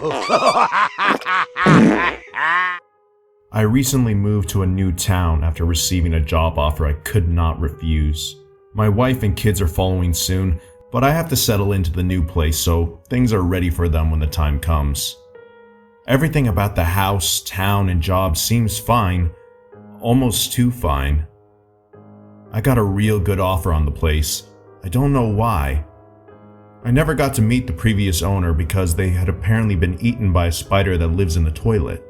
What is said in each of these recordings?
I recently moved to a new town after receiving a job offer I could not refuse. My wife and kids are following soon, but I have to settle into the new place so things are ready for them when the time comes. Everything about the house, town, and job seems fine, almost too fine. I got a real good offer on the place. I don't know why. I never got to meet the previous owner because they had apparently been eaten by a spider that lives in the toilet.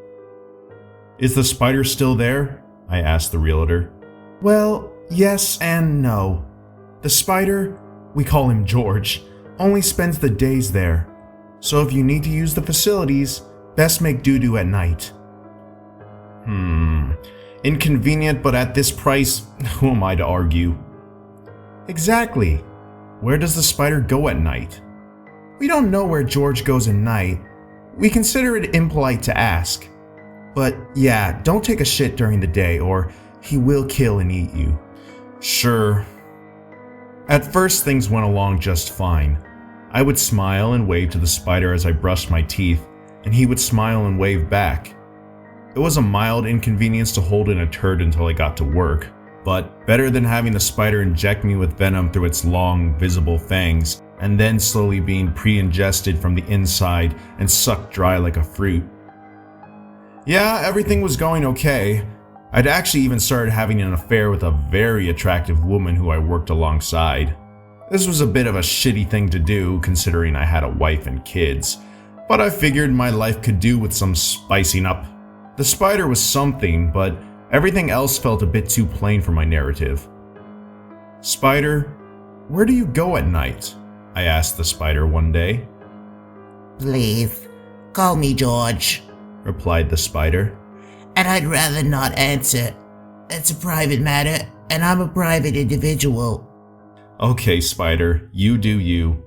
Is the spider still there? I asked the realtor. Well, yes and no. The spider, we call him George, only spends the days there. So if you need to use the facilities, best make doo-doo at night. Inconvenient, but at this price, who am I to argue? Exactly. Where does the spider go at night? We don't know where George goes at night. We consider it impolite to ask. But yeah, don't take a shit during the day or he will kill and eat you. Sure. At first things went along just fine. I would smile and wave to the spider as I brushed my teeth, and he would smile and wave back. It was a mild inconvenience to hold in a turd until I got to work, but better than having the spider inject me with venom through its long, visible fangs, and then slowly being pre-ingested from the inside and sucked dry like a fruit. Yeah, everything was going okay. I'd actually even started having an affair with a very attractive woman who I worked alongside. This was a bit of a shitty thing to do considering I had a wife and kids, but I figured my life could do with some spicing up. The spider was something, but everything else felt a bit too plain for my narrative. Spider, where do you go at night? I asked the spider one day. Please, call me George, replied the spider. And I'd rather not answer. It's a private matter, and I'm a private individual. Okay, spider, you do you.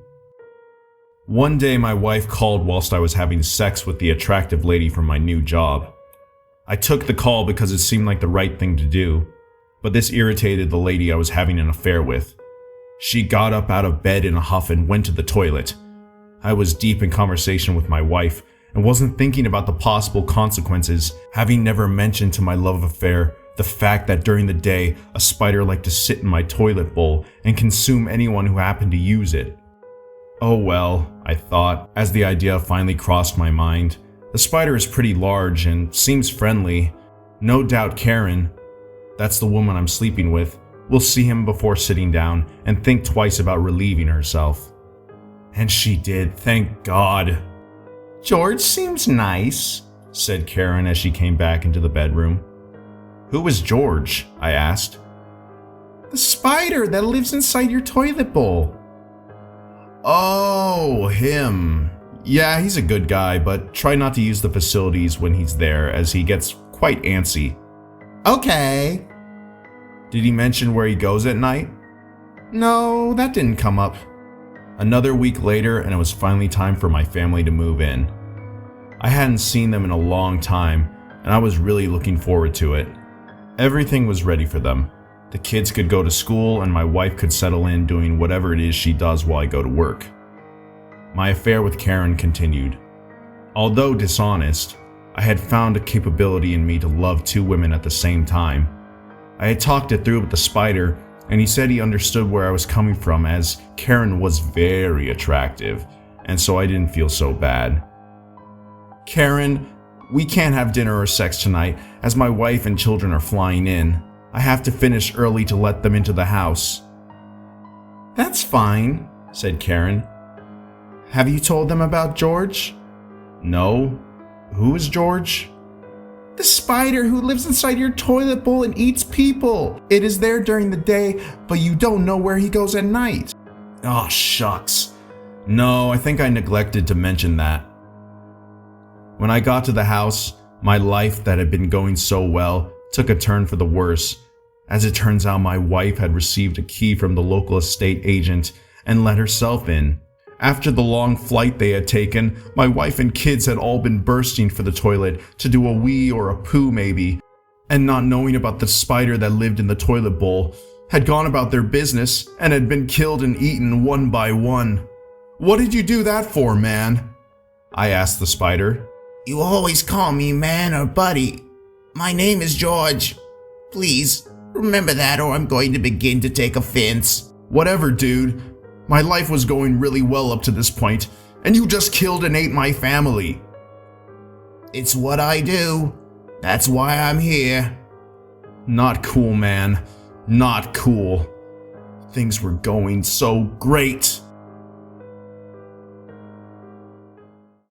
One day my wife called whilst I was having sex with the attractive lady from my new job. I took the call because it seemed like the right thing to do, but this irritated the lady I was having an affair with. She got up out of bed in a huff and went to the toilet. I was deep in conversation with my wife and wasn't thinking about the possible consequences, having never mentioned to my love affair the fact that during the day a spider liked to sit in my toilet bowl and consume anyone who happened to use it. Oh well, I thought, as the idea finally crossed my mind. The spider is pretty large and seems friendly. No doubt Karen, that's the woman I'm sleeping with, will see him before sitting down and think twice about relieving herself. And she did, thank God. George seems nice, said Karen as she came back into the bedroom. Who is George? I asked. The spider that lives inside your toilet bowl. Oh, him. Yeah, he's a good guy, but try not to use the facilities when he's there as he gets quite antsy. Okay. Did he mention where he goes at night? No, that didn't come up. Another week later, and it was finally time for my family to move in. I hadn't seen them in a long time, and I was really looking forward to it. Everything was ready for them. The kids could go to school, and my wife could settle in doing whatever it is she does while I go to work. My affair with Karen continued. Although dishonest, I had found a capability in me to love two women at the same time. I had talked it through with the spider, and he said he understood where I was coming from as Karen was very attractive, and so I didn't feel so bad. Karen, we can't have dinner or sex tonight as my wife and children are flying in. I have to finish early to let them into the house. That's fine, said Karen. Have you told them about George? No. Who is George? The spider who lives inside your toilet bowl and eats people. It is there during the day, but you don't know where he goes at night. Oh, shucks. No, I think I neglected to mention that. When I got to the house, my life that had been going so well took a turn for the worse. As it turns out, my wife had received a key from the local estate agent and let herself in. After the long flight they had taken, my wife and kids had all been bursting for the toilet to do a wee or a poo maybe, and not knowing about the spider that lived in the toilet bowl, had gone about their business and had been killed and eaten one by one. What did you do that for, man? I asked the spider. You always call me man or buddy. My name is George. Please, remember that or I'm going to begin to take offense. Whatever, dude. My life was going really well up to this point, and you just killed and ate my family. It's what I do. That's why I'm here. Not cool, man. Not cool. Things were going so great.